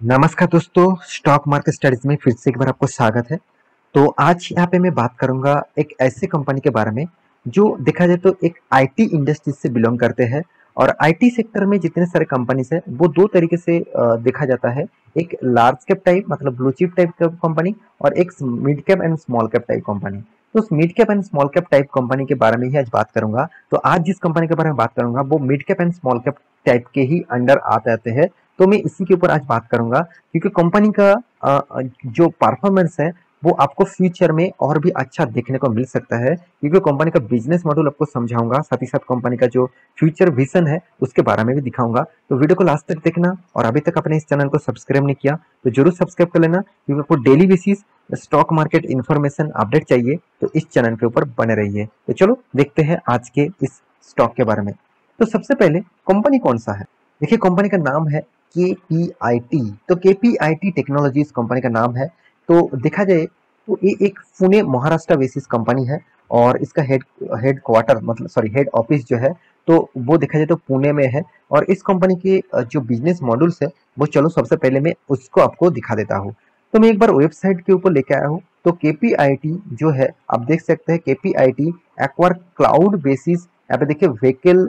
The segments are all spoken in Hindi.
नमस्कार दोस्तों, स्टॉक मार्केट स्टडीज में फिर से एक बार आपको स्वागत है। तो आज यहाँ पे मैं बात करूंगा एक ऐसे कंपनी के बारे में जो देखा जाए तो एक आईटी इंडस्ट्री से बिलोंग करते हैं। और आईटी सेक्टर में जितने सारे कंपनीज है वो दो तरीके से देखा जाता है। एक लार्ज कैप टाइप मतलब ब्लू चिप टाइप का कंपनी और एक mid cap and small cap type company. तो उस mid cap and small cap type company के बारे में ही आज बात करूंगा। तो आज जिस कंपनी के बारे में बात करूंगा वो mid cap and small cap type के ही अंडर आते आते हैं। तो मैं इसी के ऊपर आज बात करूंगा क्योंकि कंपनी का जो परफॉर्मेंस है वो आपको फ्यूचर में और भी अच्छा देखने को मिल सकता है, क्योंकि कंपनी का बिजनेस मॉडल आपको समझाऊंगा, साथ ही साथ कंपनी का जो फ्यूचर विजन है उसके बारे में भी दिखाऊंगा। तो वीडियो को लास्ट तक देखना और अभी तक अपने इस चैनल को सब्सक्राइब नहीं किया तो जरूर सब्सक्राइब कर लेना, क्योंकि आपको daily basis stock market information update चाहिए तो इस चैनल के ऊपर बने रहिए। तो चलो देखते हैं आज के इस स्टॉक के बारे में। तो सबसे पहले कंपनी कौन सा है, देखिए कंपनी का नाम है केपीआईटी। तो केपीआईटी टेक्नोलॉजीज कंपनी का नाम है। तो देखा जाए तो ये एक पुणे महाराष्ट्र बेसिस कंपनी है और इसका हेड क्वार्टर मतलब सॉरी हेड ऑफिस जो है तो वो देखा जाए तो पुणे में है। और इस कंपनी के जो बिजनेस मॉडल्स है वो चलो सबसे पहले मैं उसको आपको दिखा देता हूँ। तो मैं एक बार वेबसाइट के ऊपर लेके आया हूँ। तो केपीआईटी जो है आप देख सकते हैं, केपीआईटी एक्वायर क्लाउड बेसिस, यहाँ पे देखिए व्हीकल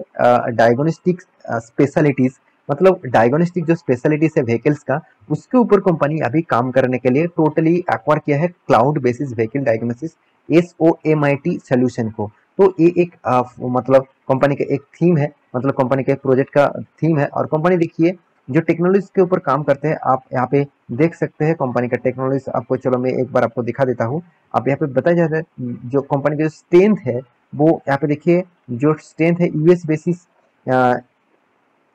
डायग्नोस्टिक्स स्पेशलिटीज मतलब डायग्नोस्टिक जो स्पेशलिटीज है व्हीकल्स का उसके ऊपर कंपनी अभी काम करने के लिए टोटली एक्वायर किया है cloud basis vehicle diagnosis SOMIT solution को। तो ये एक मतलब कंपनी का एक थीम है, मतलब कंपनी के एक प्रोजेक्ट का थीम है। और कंपनी देखिए जो टेक्नोलॉजी के ऊपर काम करते हैं आप यहाँ पे देख सकते हैं कंपनी का टेक्नोलॉजी आपको, चलो मैं एक बार आपको दिखा देता हूँ। आप यहाँ पे बताया जाता है जो कंपनी की जो स्ट्रेंथ है वो यहाँ पे देखिए, जो स्ट्रेंथ है यूएस बेसिस,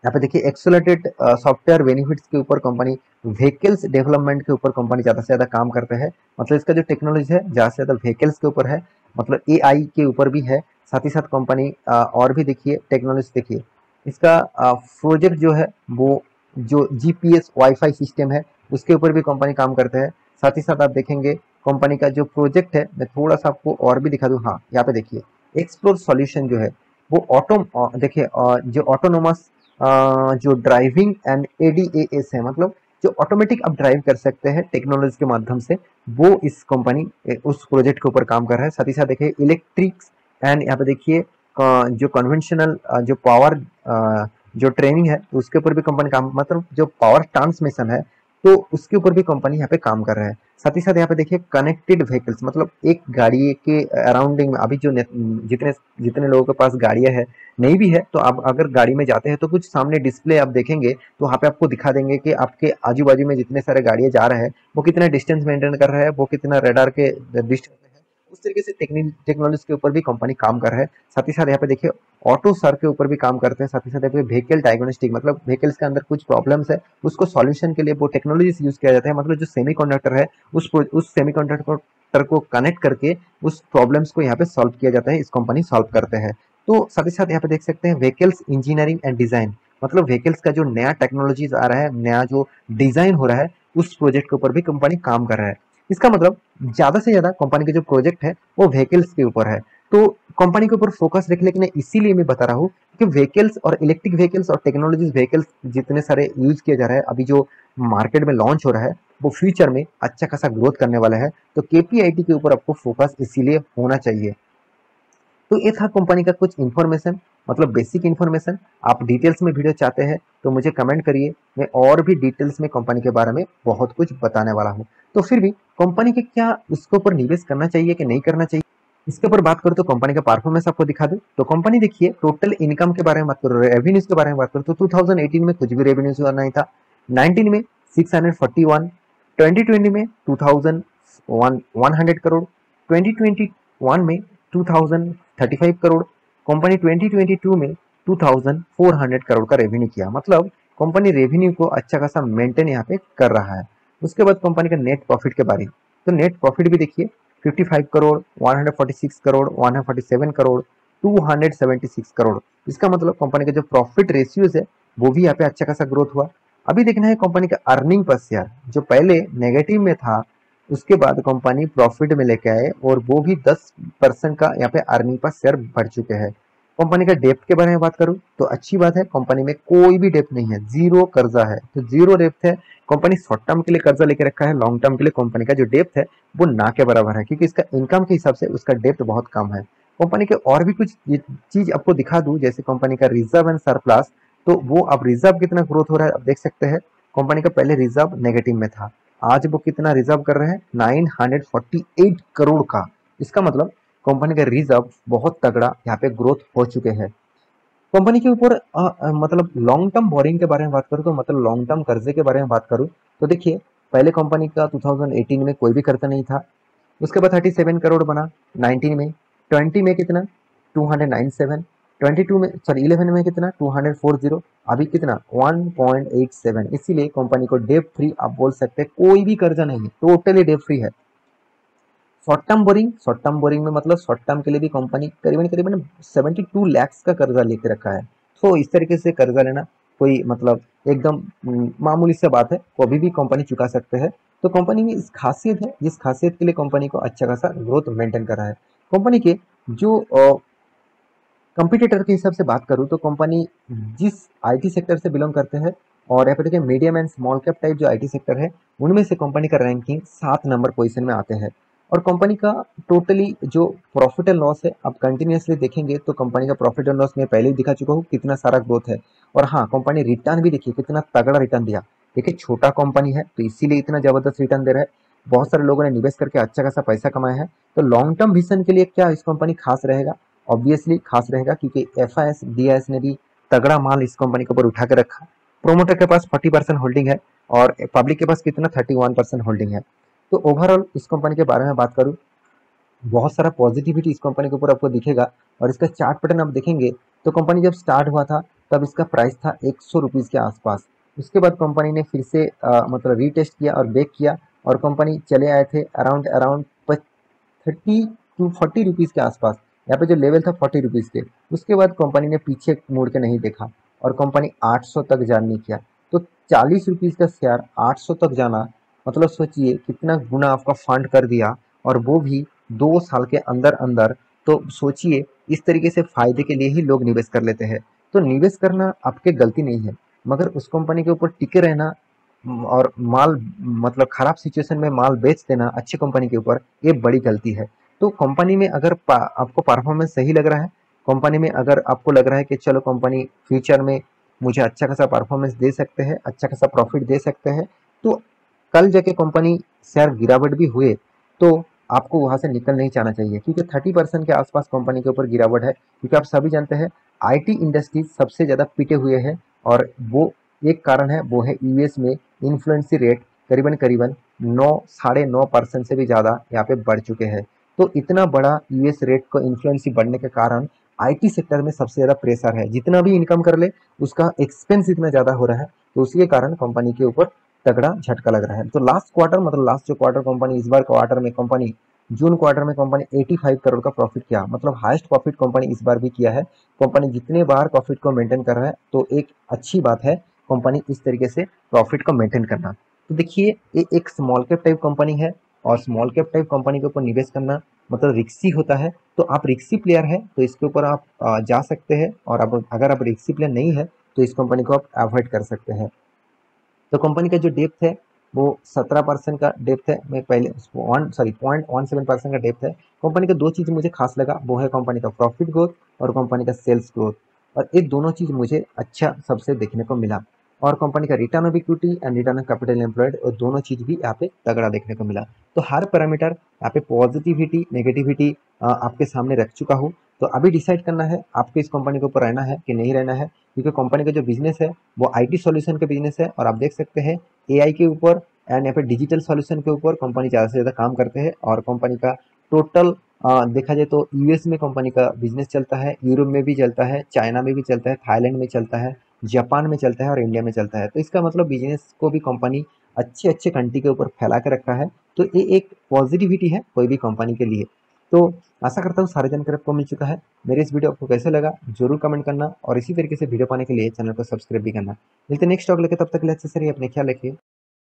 यहाँ पे देखिए एक्सेलरेटेड सॉफ्टवेयर बेनिफिट्स के ऊपर कंपनी व्हीकल्स डेवलपमेंट के ऊपर कंपनी ज़्यादा से ज़्यादा काम करते हैं। मतलब इसका जो टेक्नोलॉजी है ज़्यादा से ज़्यादा व्हीकल्स के ऊपर है, मतलब एआई के ऊपर भी है। साथ ही साथ कंपनी और भी देखिए टेक्नोलॉजी देखिए इसका प्रोजेक्ट जो है वो जो जीपीएस वाईफाई सिस्टम है उसके ऊपर भी कंपनी काम करते हैं। साथ ही साथ आप देखेंगे कंपनी का जो प्रोजेक्ट है, मैं थोड़ा सा आपको और भी दिखा दूँ। हाँ यहाँ पे देखिए एक्सप्लोर सॉल्यूशन जो है वो ऑटो देखिए जो ऑटोनोमस जो ड्राइविंग एंड एडीएएस है, मतलब जो ऑटोमेटिक आप ड्राइव कर सकते हैं टेक्नोलॉजी के माध्यम से, वो इस कंपनी उस प्रोजेक्ट के ऊपर काम कर रहा है। साथ ही साथ देखिए इलेक्ट्रिक्स एंड यहाँ पे देखिए जो कन्वेंशनल जो पावर जो ट्रेनिंग है उसके ऊपर भी कंपनी काम, मतलब जो पावर ट्रांसमिशन है तो उसके ऊपर भी कंपनी यहाँ पे काम कर रहा है। साथ ही साथ यहाँ पे देखिए कनेक्टेड व्हीकल्स, मतलब एक गाड़ी के अराउंडिंग में अभी जो जितने जितने लोगों के पास गाड़ियां है नहीं भी है तो आप अगर गाड़ी में जाते हैं तो कुछ सामने डिस्प्ले आप देखेंगे तो वहाँ पे आपको दिखा देंगे कि आपके आजू बाजू में जितने सारे गाड़ियां जा रहे हैं वो कितना डिस्टेंस मेंटेन कर रहा है, वो कितना रडार के डिस्टेंस में है। उस तरीके से टेक्नोलॉजी के ऊपर भी कंपनी काम कर रहा है। साथ ही साथ यहाँ पे देखिए ऑटो सर के ऊपर भी काम करते हैं। साथ ही साथ यहाँ पे व्हीकल डायग्नोस्टिक, मतलब व्हीकल्स के अंदर कुछ प्रॉब्लम्स है उसको सॉल्यूशन के लिए वो टेक्नोलॉजी यूज किया जाता है। मतलब जो सेमीकंडक्टर है उस सेमीकंडक्टर को कनेक्ट करके उस प्रॉब्लम्स को यहाँ पे सॉल्व किया जाता है, इस कंपनी सॉल्व करते हैं। तो साथ ही साथ यहाँ पे देख सकते हैं व्हीकल्स इंजीनियरिंग एंड डिजाइन, मतलब व्हीकल्स का जो नया टेक्नोलॉजीज आ रहा है, नया जो डिजाइन हो रहा है उस प्रोजेक्ट के ऊपर भी कंपनी काम कर रहा है। इसका मतलब ज्यादा से ज्यादा कंपनी का जो प्रोजेक्ट है वो व्हीकल्स के ऊपर है। तो कंपनी के ऊपर फोकस रखने के लिए इसीलिए मैं बता रहा हूँ कि व्हीकल्स और इलेक्ट्रिक व्हीकल्स और टेक्नोलॉजीज व्हीकल्स जितने सारे यूज किए जा रहे हैं अभी जो मार्केट में लॉन्च हो रहा है वो फ्यूचर में अच्छा खासा ग्रोथ करने वाला है। तो केपीआईटी के ऊपर आपको फोकस इसीलिए होना चाहिए। तो ये था कंपनी का कुछ इन्फॉर्मेशन, मतलब बेसिक इन्फॉर्मेशन। आप डिटेल्स में वीडियो चाहते हैं तो मुझे कमेंट करिए, मैं और भी डिटेल्स में कंपनी के बारे में बहुत कुछ बताने वाला हूँ। तो फिर भी कंपनी के क्या उसके ऊपर निवेश करना चाहिए कि नहीं करना चाहिए, इसके ऊपर बात करूँ तो कंपनी का परफॉर्मेंस आपको दिखा दूं। तो कंपनी देखिए टोटल इनकम के बारे में बात करो, रेवेन्यूज के बारे में बात करो तो 2018 में कुछ भी रेवेन्यूज नहीं था, 19 में 641, 2020 में 2100 करोड़, 2021 में 2035 करोड़, कंपनी 2022 में 2400 करोड़ का रेवेन्यू किया। मतलब कंपनी रेवेन्यू को अच्छा खासा मेंटेन यहाँ पे कर रहा है। उसके बाद कंपनी का नेट प्रॉफिट के बारे में, तो नेट प्रॉफिट भी देखिए 55 करोड़, 146 करोड़, 147 करोड़, 276 करोड़। इसका मतलब कंपनी का जो प्रॉफिट रेशियोज है वो भी यहाँ पे अच्छा खासा ग्रोथ हुआ। अभी देखना है कंपनी का अर्निंग पर शेयर, जो पहले नेगेटिव में था उसके बाद कंपनी प्रॉफिट में लेके आए और वो भी 10% का यहाँ पे अर्निंग पर शेयर बढ़ चुके हैं। कंपनी का डेप्थ के बारे में बात करूं तो अच्छी बात है, कंपनी में कोई भी डेप्थ नहीं है, जीरो कर्जा है, तो जीरो डेप्थ है। कंपनी शॉर्ट टर्म के लिए कर्जा लेके रखा है, लॉन्ग टर्म के लिए कंपनी का जो डेप्थ है वो ना के बराबर है, क्योंकि इसका इनकम के हिसाब से उसका डेप्थ बहुत कम है। कंपनी के और भी कुछ चीज आपको दिखा दूं, जैसे कंपनी का रिजर्व एंड सरप्लस, तो वो अब रिजर्व कितना ग्रोथ हो रहा है आप देख सकते हैं। कंपनी का पहले रिजर्व नेगेटिव में था, आज वो कितना रिजर्व कर रहे हैं, 948 करोड़ का। इसका मतलब कंपनी का रिजर्व बहुत तगड़ा यहाँ पे ग्रोथ हो चुके हैं। कंपनी के ऊपर मतलब लॉन्ग टर्म बोरिंग के बारे में बात करूँ तो मतलब लॉन्ग टर्म कर्जे के बारे में बात करूँ तो देखिए, पहले कंपनी का 2018 में कोई भी कर्जा नहीं था, उसके बाद 37 करोड़ बना 19 में, 20 में कितना 297, 22 में सॉरी 11 में कितना 240, अभी कितना 1.87। इसीलिए कंपनी को डेप फ्री आप बोल सकते हैं, कोई भी कर्जा नहीं है, टोटली डेप फ्री है। शॉर्ट टर्म बोरिंग में मतलब शॉर्ट टर्म के लिए भी कंपनी करीबन करीबन 72 लैक्स का कर्जा लेके रखा है। तो इस तरीके से कर्जा लेना कोई मतलब एकदम मामूली सा बात है, कभी भी कंपनी चुका सकते हैं। तो कंपनी में इस खासियत है, जिस खासियत के लिए कंपनी को अच्छा खासा ग्रोथ मेंटेन कर रहा है। कंपनी के जो कंपटीटर के हिसाब से बात करूँ तो कंपनी जिस आईटी सेक्टर से बिलोंग करते हैं, और यहाँ पे देखिए medium and small cap type जो आईटी सेक्टर है, उनमें से कंपनी का रैंकिंग 7 नंबर पोजीशन में आते हैं। और कंपनी का टोटली जो प्रॉफिट एंड लॉस है, आप कंटिन्यूसली देखेंगे तो कंपनी का प्रॉफिट एंड लॉस में पहले ही दिखा चुका हूँ कितना सारा ग्रोथ है। और हाँ, कंपनी रिटर्न भी देखिए कितना तगड़ा रिटर्न दिया। देखिए छोटा कंपनी है तो इसीलिए इतना जबरदस्त रिटर्न दे रहा है, बहुत सारे लोगों ने निवेश करके अच्छा खासा पैसा कमाया है। तो लॉन्ग टर्म विजन के लिए क्या इस कंपनी खास रहेगा, ऑब्वियसली खास रहेगा, क्योंकि एफआईएस डीआईएस ने भी तगड़ा माल इस कंपनी के ऊपर उठा के रखा। प्रोमोटर के पास 40% होल्डिंग है और पब्लिक के पास कितना 31% होल्डिंग है। तो ओवरऑल इस कंपनी के बारे में बात करूँ, बहुत सारा पॉजिटिविटी इस कंपनी के ऊपर आपको दिखेगा। और इसका चार्ट पैटर्न आप देखेंगे तो कंपनी जब स्टार्ट हुआ था तब इसका प्राइस था 100 रुपीज़ के आसपास। उसके बाद कंपनी ने फिर से मतलब रीटेस्ट किया और बेक किया, और कंपनी चले आए थे अराउंड अराउंड 30 टू 40 रुपीज़ के आसपास। यहाँ पे जो लेवल था 40 रुपीज़ के, उसके बाद कंपनी ने पीछे मुड़ के नहीं देखा और कंपनी 800 तक जाने किया। तो 40 रुपीज़ का शेयर 800 तक जाना, मतलब सोचिए कितना गुना आपका फंड कर दिया, और वो भी 2 साल के अंदर अंदर। तो सोचिए इस तरीके से फायदे के लिए ही लोग निवेश कर लेते हैं। तो निवेश करना आपके गलती नहीं है, मगर उस कंपनी के ऊपर टिके रहना और माल मतलब खराब सिचुएशन में माल बेच देना अच्छी कंपनी के ऊपर, ये बड़ी गलती है। तो कंपनी में अगर आपको परफॉर्मेंस सही लग रहा है, कंपनी में अगर आपको लग रहा है कि चलो कंपनी फ्यूचर में मुझे अच्छा खासा परफॉर्मेंस दे सकते हैं, अच्छा खासा प्रॉफिट दे सकते हैं, तो कल जाके कंपनी शेयर गिरावट भी हुए तो आपको वहां से निकल नहीं जाना चाहिए, क्योंकि 30% के आसपास कंपनी के ऊपर गिरावट है। क्योंकि आप सभी जानते हैं आईटी इंडस्ट्री सबसे ज्यादा पिटे हुए हैं, और वो एक कारण है, वो है यूएस में इन्फ्लुएंसी रेट करीबन करीबन 9 साढ़े 9% से भी ज़्यादा यहाँ पे बढ़ चुके हैं। तो इतना बड़ा यूएस रेट को इन्फ्लुएंसी बढ़ने के कारण आईटी सेक्टर में सबसे ज़्यादा प्रेशर है, जितना भी इनकम कर ले उसका एक्सपेंस इतना ज़्यादा हो रहा है। तो उसी कारण कंपनी के ऊपर तगड़ा झटका लग रहा है। तो लास्ट क्वार्टर मतलब लास्ट जो क्वार्टर कंपनी इस बार क्वार्टर में कंपनी जून क्वार्टर में कंपनी 85 करोड़ का प्रॉफिट किया, मतलब हाईएस्ट प्रॉफिट कंपनी इस बार भी किया है। कंपनी जितने बार प्रॉफिट को मेंटेन कर रहा है तो एक अच्छी बात है कंपनी इस तरीके से प्रॉफिट को मेंटेन करना। तो देखिए ये एक स्मॉल कैप टाइप कंपनी है, और स्मॉल कैप टाइप कंपनी के ऊपर निवेश करना मतलब रिक्सी होता है। तो आप रिक्सी प्लेयर है तो इसके ऊपर आप जा सकते हैं, और अब अगर आप रिक्सी प्लेयर नहीं है तो इस कंपनी को आप अवॉइड कर सकते हैं। तो कंपनी का जो डेप्थ है वो 17% का डेप्थ है, मैं पहले 0.17% का डेप्थ है। कंपनी का दो चीज़ मुझे खास लगा, वो है कंपनी का प्रॉफिट ग्रोथ और कंपनी का सेल्स ग्रोथ, और ये दोनों चीज़ मुझे अच्छा सबसे देखने को मिला। और कंपनी का return of equity and return of capital employed, और दोनों चीज़ भी यहाँ पे तगड़ा देखने को मिला। तो हर पैरामीटर यहाँ पे पॉजिटिविटी नेगेटिविटी आपके सामने रख चुका हूँ। तो अभी डिसाइड करना है आपको इस कंपनी के ऊपर रहना है कि नहीं रहना है, क्योंकि कंपनी का जो बिजनेस है वो आईटी सॉल्यूशन का बिजनेस है, और आप देख सकते हैं एआई के ऊपर एंड यहाँ पे डिजिटल सॉल्यूशन के ऊपर कंपनी ज़्यादा से ज़्यादा काम करते हैं। और कंपनी का टोटल देखा जाए तो यूएस में कंपनी का बिजनेस चलता है, यूरोप में भी चलता है, चाइना में भी चलता है, थाईलैंड में चलता है, जापान में चलता है और इंडिया में चलता है। तो इसका मतलब बिजनेस को भी कंपनी अच्छे अच्छे कंट्री के ऊपर फैला के रखा है। तो ये एक पॉजिटिविटी है कोई भी कंपनी के लिए। तो आशा करता हूँ सारी जानकारी आपको मिल चुका है। मेरे इस वीडियो आपको कैसे लगा जरूर कमेंट करना, और इसी तरीके से वीडियो पाने के लिए चैनल को सब्सक्राइब भी करना। मिलते नेक्स्ट टॉक लेके, तब तक के लिए अच्छे से रहिए, अपने ख्याल रखिए।